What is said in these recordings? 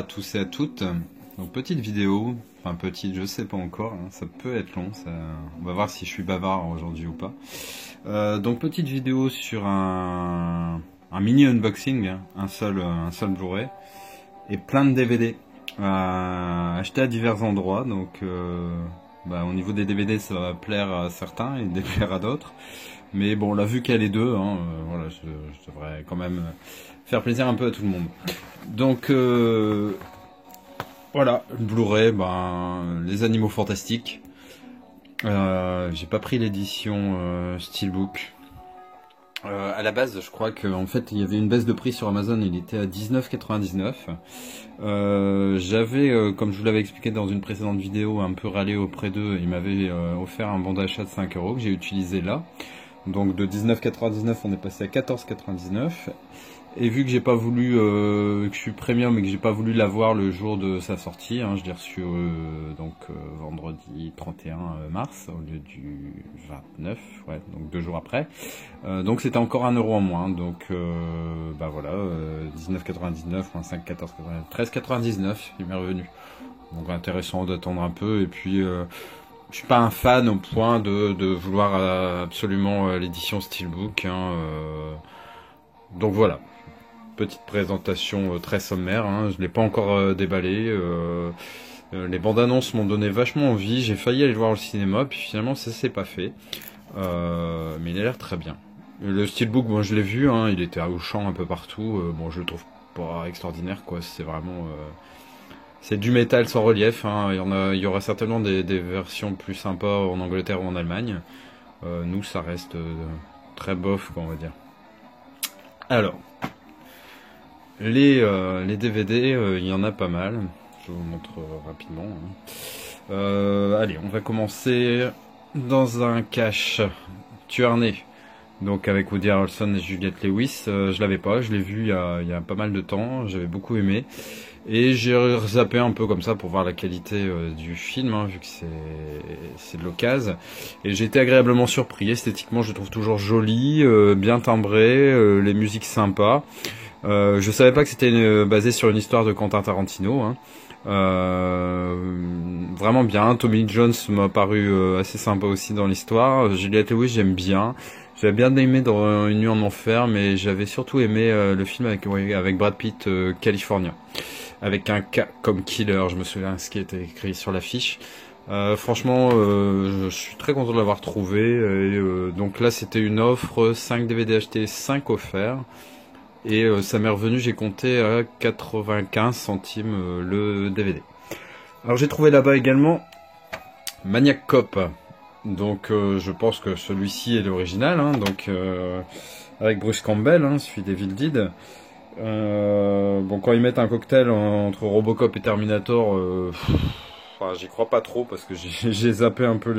à tous et à toutes. Donc petite vidéo, enfin petite, je sais pas encore, hein, ça peut être long, on va voir si je suis bavard aujourd'hui ou pas. Donc petite vidéo sur un mini unboxing, hein, un seul Blu-ray et plein de DVD achetés à divers endroits. Donc au niveau des DVD, ça va plaire à certains et déplaire à d'autres. Mais bon, là, vu qu'il y a les deux, hein, voilà, je devrais quand même faire plaisir un peu à tout le monde. Donc, voilà, Blu-ray, les animaux fantastiques. J'ai pas pris l'édition Steelbook. À la base, je crois qu'en fait, il y avait une baisse de prix sur Amazon, il était à 19,99 €. J'avais, comme je vous l'avais expliqué dans une précédente vidéo, un peu râlé auprès d'eux. Ils m'avaient offert un bon d'achat de 5 € que j'ai utilisé là. Donc de 19,99 on est passé à 14,99 €. Et vu que j'ai pas voulu, que je suis premium et que j'ai pas voulu l'avoir le jour de sa sortie, hein, je l'ai reçu vendredi 31 mars au lieu du 29, ouais, donc 2 jours après. Donc c'était encore 1 € en moins. Donc voilà, 19,99 moins 5, 14,99, 13,99 il m'est revenu. Donc intéressant d'attendre un peu. Et puis je suis pas un fan au point de vouloir absolument l'édition Steelbook, hein, donc voilà, petite présentation très sommaire, hein, je l'ai pas encore déballé. Les bandes annonces m'ont donné vachement envie, j'ai failli aller le voir au cinéma, puis finalement ça s'est pas fait, mais il a l'air très bien. Le Steelbook, bon, je l'ai vu, hein, il était au champ un peu partout, bon, je le trouve pas extraordinaire, quoi, c'est vraiment... c'est du métal sans relief, hein. Il y aura certainement des versions plus sympas en Angleterre ou en Allemagne. Nous, ça reste très bof, quoi, on va dire. Alors, les DVD, il y en a pas mal. Je vous montre rapidement, hein. Allez, on va commencer dans un cache. Tuerney. Donc avec Woody Harrelson et Juliette Lewis. Je l'avais pas, je l'ai vu il y a pas mal de temps. J'avais beaucoup aimé. Et j'ai zappé un peu comme ça pour voir la qualité du film, hein, vu que c'est de l'occasion. Et j'ai été agréablement surpris. Esthétiquement, je le trouve toujours joli, bien timbré, les musiques sympas. Je savais pas que c'était basé sur une histoire de Quentin Tarantino, hein. Vraiment bien. Tommy Lee Jones m'a paru assez sympa aussi dans l'histoire. Juliette Lewis, j'aime bien. J'avais bien aimé dans Une nuit en enfer, mais j'avais surtout aimé le film avec Brad Pitt, California. Avec un K comme killer, je me souviens ce qui était écrit sur l'affiche. Franchement, je suis très content de l'avoir trouvé. Et, donc là, c'était une offre, 5 DVD achetés, 5 offerts. Et ça m'est revenu, j'ai compté à 95 centimes le DVD. Alors j'ai trouvé là-bas également Maniac Cop. Donc je pense que celui-ci est l'original, hein, donc avec Bruce Campbell, hein, celui d'Evil Dead. Bon, quand ils mettent un cocktail entre Robocop et Terminator, j'y crois pas trop parce que j'ai zappé un peu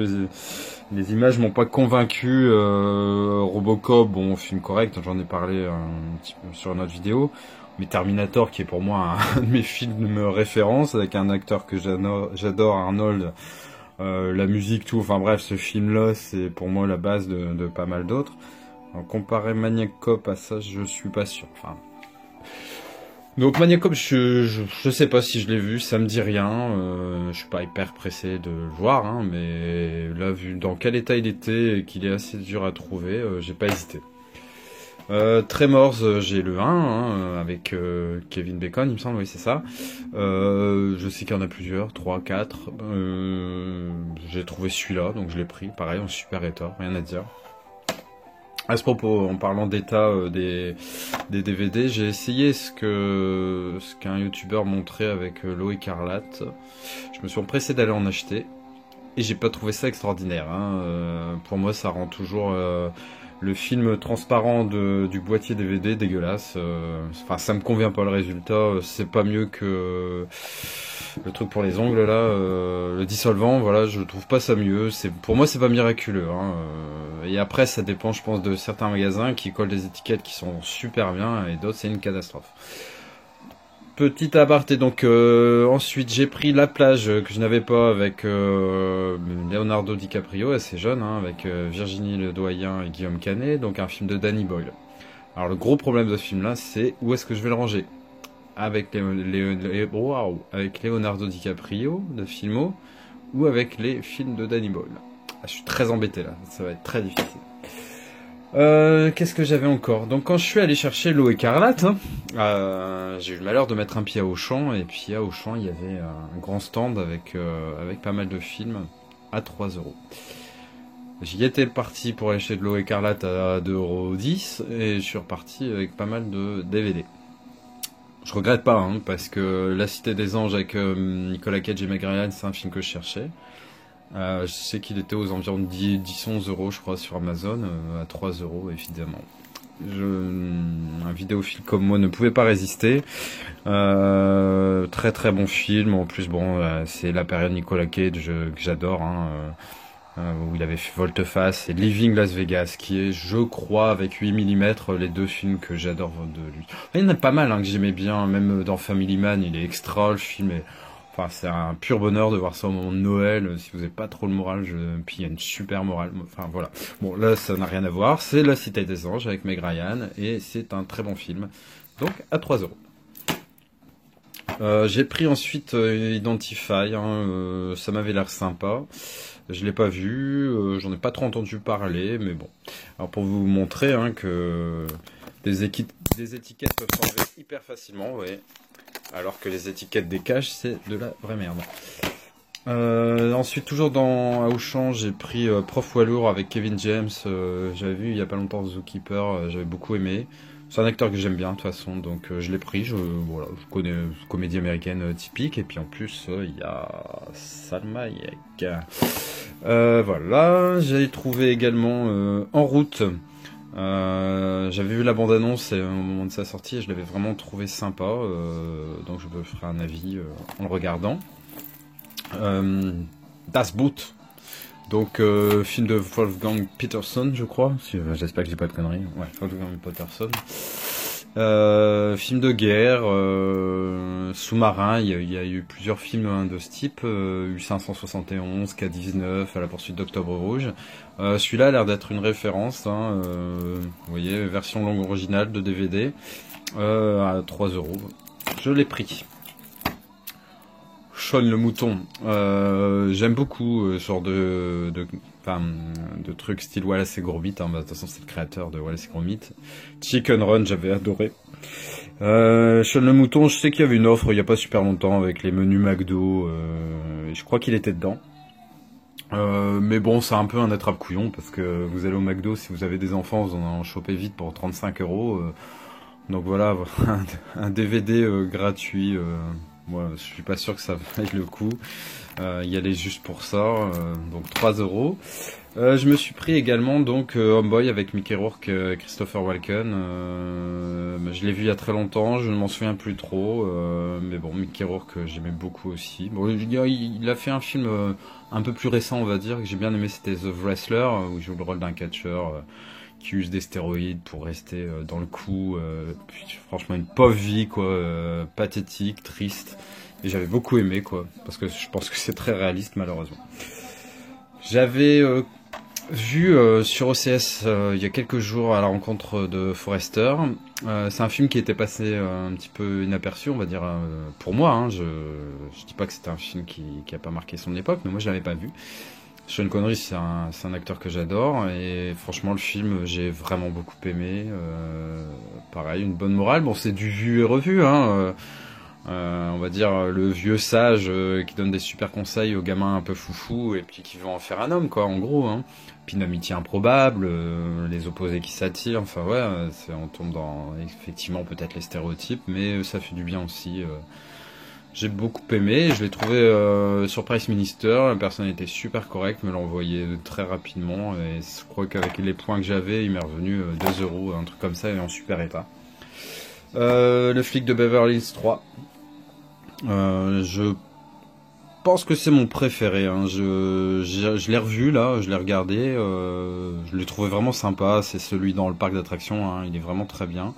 les images, m'ont pas convaincu. Robocop, bon, film correct, j'en ai parlé un petit peu sur notre vidéo. Mais Terminator, qui est pour moi un de mes films référence, avec un acteur que j'adore, Arnold. La musique, tout, enfin bref, ce film-là, c'est pour moi la base de pas mal d'autres. Comparer Maniac Cop à ça, je suis pas sûr. Enfin, donc Maniac Cop, je sais pas si je l'ai vu, ça me dit rien. Je suis pas hyper pressé de le voir, hein, mais là, vu dans quel état il était et qu'il est assez dur à trouver, j'ai pas hésité. Tremors, j'ai le 1, hein, avec Kevin Bacon, il me semble, oui c'est ça. Je sais qu'il y en a plusieurs, 3, 4. J'ai trouvé celui-là, donc je l'ai pris, pareil, en super état, rien à dire. À ce propos, en parlant d'état des DVD, j'ai essayé ce qu'un youtubeur montrait avec l'eau écarlate. Je me suis empressé d'aller en acheter, et j'ai pas trouvé ça extraordinaire, hein. Pour moi, ça rend toujours... le film transparent du boîtier DVD dégueulasse. Enfin, ça me convient pas le résultat. C'est pas mieux que le truc pour les ongles là, le dissolvant. Voilà, je trouve pas ça mieux. Pour moi, c'est pas miraculeux, hein. Et après, ça dépend, je pense, de certains magasins qui collent des étiquettes qui sont super bien et d'autres c'est une catastrophe. Petit aparté, donc ensuite j'ai pris La plage que je n'avais pas avec Leonardo DiCaprio, assez jeune, hein, avec Virginie Ledoyen et Guillaume Canet, donc un film de Danny Boyle. Alors le gros problème de ce film là, c'est où est-ce que je vais le ranger. avec Leonardo DiCaprio de Filmo ou avec les films de Danny Boyle. Ah, je suis très embêté là, ça va être très difficile. Qu'est-ce que j'avais encore? Donc quand je suis allé chercher l'eau écarlate, hein, j'ai eu le malheur de mettre un pied à Auchan, et puis à Auchan il y avait un grand stand avec pas mal de films à 3 euros. J'y étais parti pour acheter de l'eau écarlate à 2,10 € et je suis reparti avec pas mal de DVD. Je regrette pas, hein, parce que La Cité des Anges avec Nicolas Cage et Meg Ryan, c'est un film que je cherchais. Je sais qu'il était aux environs de 10-11 euros, je crois, sur Amazon, à 3 euros, évidemment. Un vidéophile comme moi ne pouvait pas résister. Très très bon film. En plus, bon, c'est la période Nicolas Cage que j'adore, hein, où il avait fait Volte-Face et Living Las Vegas, qui est, je crois, avec 8 mm, les deux films que j'adore de lui. Il y en a pas mal, hein, que j'aimais bien, même dans Family Man, il est extra, le film est... Enfin, c'est un pur bonheur de voir ça au moment de Noël, si vous n'avez pas trop le moral, puis il y a une super morale, enfin voilà. Bon, là, ça n'a rien à voir, c'est La Cité des Anges avec Meg Ryan, et c'est un très bon film, donc à 3 euros. J'ai pris ensuite Identify, hein, ça m'avait l'air sympa, je l'ai pas vu, j'en ai pas trop entendu parler, mais bon. Alors pour vous montrer, hein, que des étiquettes peuvent s'enlever hyper facilement, ouais. Alors que les étiquettes des cages, c'est de la vraie merde. Ensuite, toujours à Auchan, j'ai pris Prof poids lourd avec Kevin James. J'avais vu il y a pas longtemps Zookeeper, j'avais beaucoup aimé. C'est un acteur que j'aime bien de toute façon, donc je l'ai pris. Voilà, je connais une comédie américaine typique, et puis en plus il y a Salma Hayek. Voilà, j'ai trouvé également En route. J'avais vu la bande-annonce au moment de sa sortie et je l'avais vraiment trouvé sympa, donc je me ferai un avis en le regardant. Das Boot, donc film de Wolfgang Peterson, je crois, j'espère que j'ai pas de conneries, ouais, Wolfgang Peterson. Film de guerre, sous-marin, il y a eu plusieurs films, hein, de ce type, U571, K-19, à la poursuite d'Octobre Rouge. Celui-là a l'air d'être une référence, hein, vous voyez, version longue originale de DVD, à 3 euros. Je l'ai pris. Sean le mouton, j'aime beaucoup ce genre de trucs style Wallace et Gromit, hein, bah, de toute façon c'est le créateur de Wallace et Gromit. Chicken Run, j'avais adoré. Sean le mouton, je sais qu'il y avait une offre il y a pas super longtemps avec les menus McDo, je crois qu'il était dedans. Mais bon, c'est un peu un attrape-couillon, parce que vous allez au McDo, si vous avez des enfants, vous en chopez vite pour 35 euros. Donc voilà, un DVD gratuit. Moi, je suis pas sûr que ça vaille le coup. Y aller juste pour ça, donc 3 euros. Je me suis pris également donc Homeboy avec Mickey Rourke, Christopher Walken. Je l'ai vu il y a très longtemps, je ne m'en souviens plus trop, mais bon, Mickey Rourke, j'aimais beaucoup aussi. Bon, il a fait un film un peu plus récent, on va dire, que j'ai bien aimé, c'était The Wrestler, où il joue le rôle d'un catcheur qui use des stéroïdes pour rester dans le coup. Franchement, une pauvre vie, quoi, pathétique, triste. Et j'avais beaucoup aimé, quoi, parce que je pense que c'est très réaliste, malheureusement. J'avais vu sur OCS il y a quelques jours à la rencontre de Forrester. C'est un film qui était passé un petit peu inaperçu, on va dire, pour moi, hein. Je dis pas que c'était un film qui a pas marqué son époque, mais moi je l'avais pas vu. Sean Connery, c'est un acteur que j'adore, et franchement le film j'ai vraiment beaucoup aimé. Pareil, une bonne morale. Bon, c'est du vu et revu, hein. On va dire le vieux sage qui donne des super conseils aux gamins un peu foufou et puis qui veut en faire un homme, quoi, en gros, hein. Puis une amitié improbable, les opposés qui s'attirent, enfin ouais, on tombe dans effectivement peut-être les stéréotypes, mais ça fait du bien aussi. J'ai beaucoup aimé, je l'ai trouvé sur Price Minister, la personne était super correcte, me l'a envoyé très rapidement, et je crois qu'avec les points que j'avais, il m'est revenu 2 euros, un truc comme ça, et en super état. Le flic de Beverly Hills 3. Je pense que c'est mon préféré, hein. Je l'ai revu là, je l'ai regardé, je l'ai trouvé vraiment sympa, c'est celui dans le parc d'attractions, hein, il est vraiment très bien.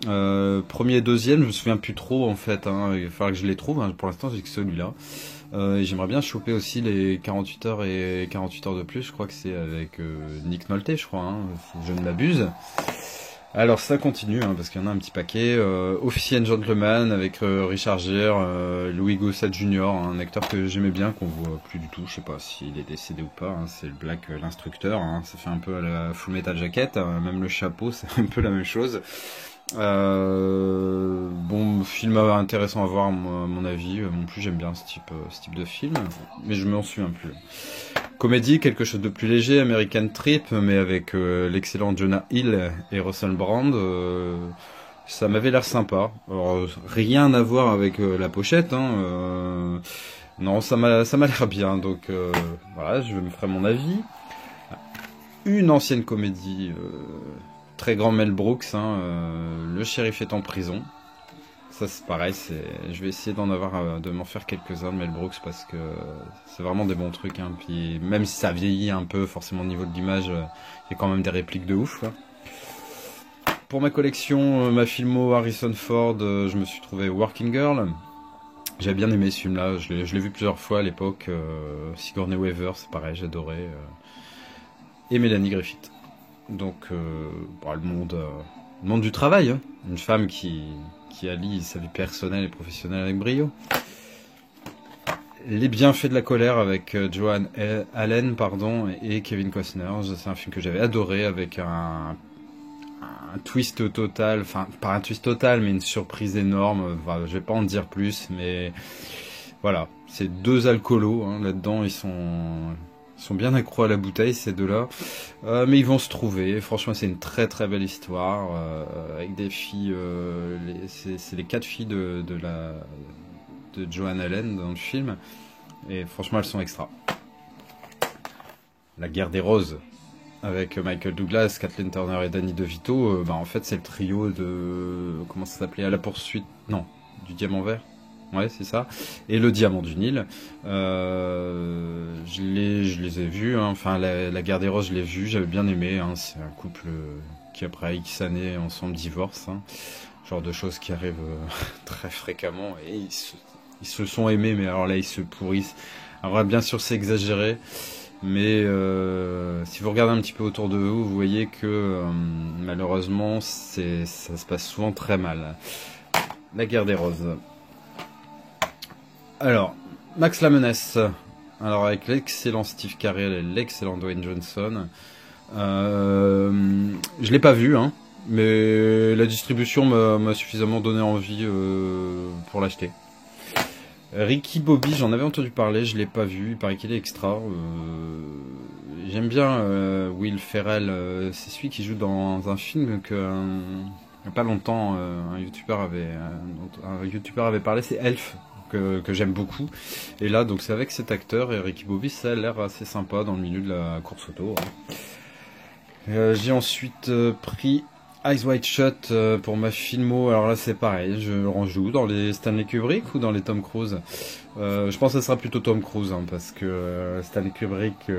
Premier et deuxième, je me souviens plus trop en fait, hein, il va falloir que je les trouve, hein. Pour l'instant j'ai que celui-là. Et j'aimerais bien choper aussi les 48 heures et 48 heures de plus, je crois que c'est avec Nick Nolte, je crois, hein, si je ne m'abuse. Alors ça continue, hein, parce qu'il y en a un petit paquet. Officier and Gentleman avec Richard Gere, Louis Gossett Jr., un acteur que j'aimais bien, qu'on voit plus du tout, je sais pas s'il est décédé ou pas, hein, c'est le Black, l'instructeur, hein, ça fait un peu à la Full Metal Jacket, hein, même le chapeau, c'est un peu la même chose. Bon, film intéressant à voir, à mon avis. Non plus, j'aime bien ce type de film, mais je m'en souviens plus. Comédie, quelque chose de plus léger, American Trip, mais avec l'excellent Jonah Hill et Russell Brand. Ça m'avait l'air sympa. Alors, rien à voir avec la pochette, hein. Non, ça m'a l'air bien, donc voilà, je me ferai mon avis. Une ancienne comédie. Très grand Mel Brooks, hein, le shérif est en prison. Ça c'est pareil, je vais essayer de m'en faire quelques-uns de Mel Brooks parce que c'est vraiment des bons trucs. Hein. Puis même si ça vieillit un peu, forcément au niveau de l'image, il y a quand même des répliques de ouf. Quoi. Pour ma collection, ma filmo Harrison Ford, je me suis trouvé Working Girl. J'ai bien aimé ce film-là, je l'ai vu plusieurs fois à l'époque. Sigourney Weaver, c'est pareil, j'adorais. Et Mélanie Griffith. Donc, le monde du travail, hein. Une femme qui allie sa vie personnelle et professionnelle avec brio. Les bienfaits de la colère avec Joan Allen, et Kevin Costner. C'est un film que j'avais adoré avec un twist total, enfin pas un twist total, mais une surprise énorme. Enfin, je vais pas en dire plus, mais voilà, c'est deux alcoolos hein, là-dedans, ils sont bien accros à la bouteille ces deux-là, mais ils vont se trouver. Franchement, c'est une très très belle histoire avec des filles. C'est les 4 filles de Joan Allen dans le film, et franchement, elles sont extra. La guerre des roses avec Michael Douglas, Kathleen Turner et Danny DeVito. En fait, c'est le trio de comment ça s'appelait, À la poursuite, non, du diamant vert. Ouais, c'est ça. Et le Diamant du Nil. Je les ai vus. Hein. Enfin, la Guerre des Roses, je l'ai vu. J'avais bien aimé. Hein. C'est un couple qui, après X années ensemble, divorce. Hein. Genre de choses qui arrivent très fréquemment. Et ils se sont aimés, mais alors là, ils se pourrissent. Alors, bien sûr, c'est exagéré. Mais si vous regardez un petit peu autour de vous, vous voyez que malheureusement, ça se passe souvent très mal. La Guerre des Roses. Alors, Max la Menace, alors avec l'excellent Steve Carell et l'excellent Dwayne Johnson. Je l'ai pas vu, hein, mais la distribution m'a suffisamment donné envie pour l'acheter. Ricky Bobby, j'en avais entendu parler, je l'ai pas vu, il paraît qu'il est extra. J'aime bien Will Ferrell, c'est celui qui joue dans un film que il n'y a pas longtemps un YouTuber avait parlé, c'est Elf. Que j'aime beaucoup, et là donc c'est avec cet acteur et Ricky Bobby, ça a l'air assez sympa dans le milieu de la course auto. Hein. J'ai ensuite pris Eyes Wide Shut pour ma filmo. Alors là c'est pareil, je rejoue dans les Stanley Kubrick ou dans les Tom Cruise. Je pense que ça sera plutôt Tom Cruise hein, parce que Stanley Kubrick,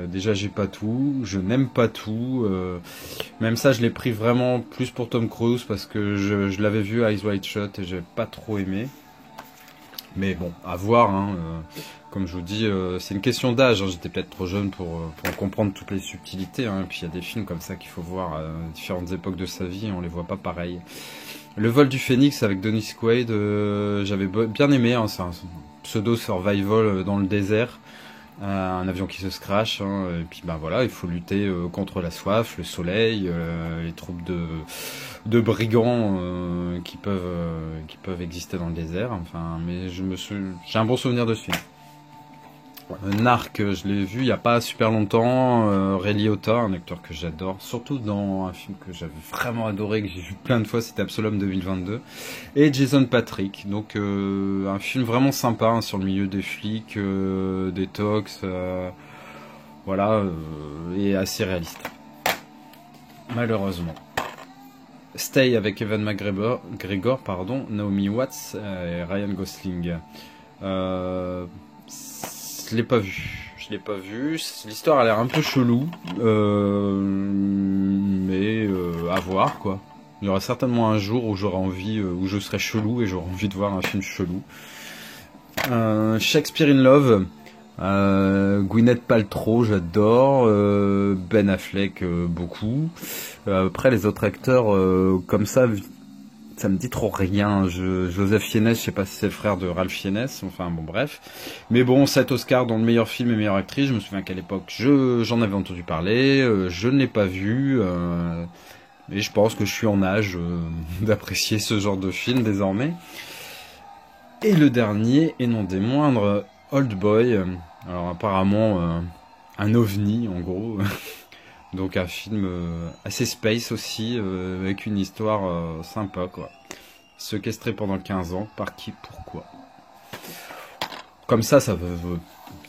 déjà j'ai pas tout, je n'aime pas tout. Même ça je l'ai pris vraiment plus pour Tom Cruise parce que je l'avais vu Eyes Wide Shut et j'ai pas trop aimé. Mais bon, à voir, hein, comme je vous dis, c'est une question d'âge, hein, j'étais peut-être trop jeune pour comprendre toutes les subtilités, hein, et puis il y a des films comme ça qu'il faut voir à différentes époques de sa vie, et on les voit pas pareil. Le vol du Phénix avec Dennis Quaid, j'avais bien aimé, hein, c'est un pseudo survival dans le désert, un avion qui se crash, hein, et puis voilà, il faut lutter contre la soif, le soleil, les troupes de brigands qui peuvent exister dans le désert. Enfin, mais j'ai un bon souvenir de ce film. Narc, je l'ai vu il y a pas super longtemps. Ray Liotta, un acteur que j'adore, surtout dans un film que j'avais vraiment adoré, que j'ai vu plein de fois, c'était Absalom 2022. Et Jason Patric, donc un film vraiment sympa hein, sur le milieu des flics, des tox, voilà, et assez réaliste. Malheureusement. Stay avec Evan McGregor, Naomi Watts et Ryan Gosling. Je l'ai pas vu. L'histoire a l'air un peu chelou, mais à voir quoi. Il y aura certainement un jour où j'aurai envie, où je serai chelou et j'aurai envie de voir un film chelou. Shakespeare in Love Gwyneth Paltrow, j'adore. Ben Affleck, beaucoup. Après, les autres acteurs, comme ça me dit trop rien. Joseph Fiennes, je sais pas si c'est le frère de Ralph Fiennes. Enfin, bon, bref. Mais bon, 7 Oscars dans le meilleur film et meilleure actrice. Je me souviens qu'à l'époque, j'en avais entendu parler. Je ne l'ai pas vu. Et je pense que je suis en âge d'apprécier ce genre de film désormais. Et le dernier, et non des moindres, Old Boy. Alors apparemment un ovni en gros. Donc un film assez space aussi, avec une histoire sympa quoi. Séquestré pendant 15 ans, par qui, pourquoi. Comme ça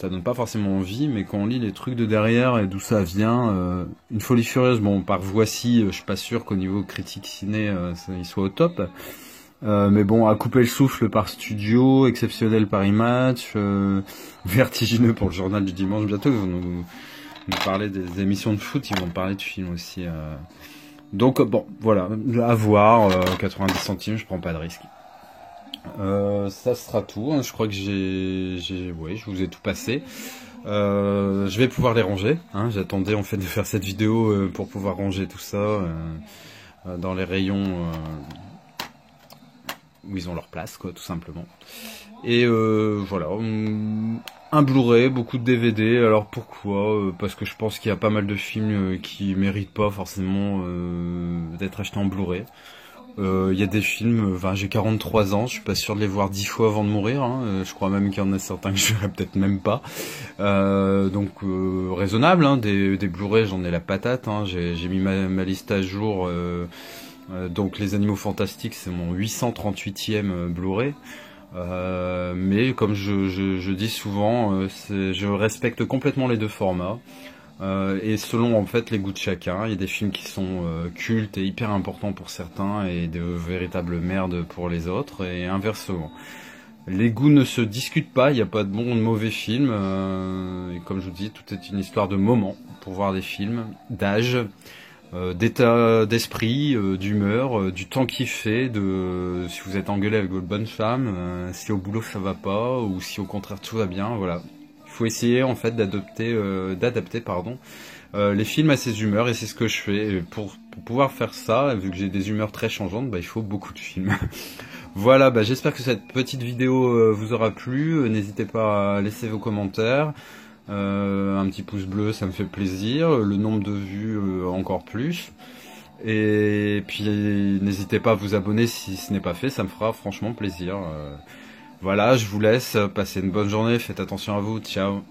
donne pas forcément envie, mais quand on lit les trucs de derrière et d'où ça vient, Une folie furieuse, bon par Voici, je suis pas sûr qu'au niveau critique ciné, il soit au top. Mais bon, à couper le souffle par Studio, exceptionnel par Image, vertigineux pour le journal du dimanche. Bientôt, ils vont nous parler des émissions de foot, ils vont parler de films aussi. Donc bon, voilà, à voir, 90 centimes, je prends pas de risque. Ça sera tout, hein. Je crois que ouais, je vous ai tout passé. Je vais pouvoir les ranger, hein. J'attendais en fait de faire cette vidéo pour pouvoir ranger tout ça dans les rayons où ils ont leur place, quoi, tout simplement. Et voilà, un Blu-ray, beaucoup de DVD. Alors pourquoi parce que je pense qu'il y a pas mal de films qui méritent pas forcément d'être achetés en Blu-ray. Il y a des films, enfin j'ai 43 ans, je suis pas sûr de les voir 10 fois avant de mourir, hein. Je crois même qu'il y en a certains que je verrai peut-être même pas. Donc raisonnable, hein, des Blu-ray, j'en ai la patate, hein. J'ai mis ma liste à jour. Donc Les Animaux Fantastiques, c'est mon 838e Blu-ray. Mais comme je dis souvent, je respecte complètement les deux formats. Et selon en fait les goûts de chacun, il y a des films qui sont cultes et hyper importants pour certains et de véritables merdes pour les autres, et inversement. Les goûts ne se discutent pas, il n'y a pas de bon ou de mauvais films, et comme je vous dis, tout est une histoire de moment pour voir des films, d'âge, d'état d'esprit, d'humeur, du temps qu'il fait, si vous êtes engueulé avec votre bonne femme, si au boulot ça va pas, ou si au contraire tout va bien, voilà. Il faut essayer en fait d'adapter les films à ses humeurs, et c'est ce que je fais. Et pour pouvoir faire ça, vu que j'ai des humeurs très changeantes, il faut beaucoup de films. Voilà, j'espère que cette petite vidéo vous aura plu. N'hésitez pas à laisser vos commentaires. Un petit pouce bleu, ça me fait plaisir. Le nombre de vues, encore plus. Et puis n'hésitez pas à vous abonner si ce n'est pas fait, ça me fera franchement plaisir. Voilà, je vous laisse, passez une bonne journée, faites attention à vous, ciao.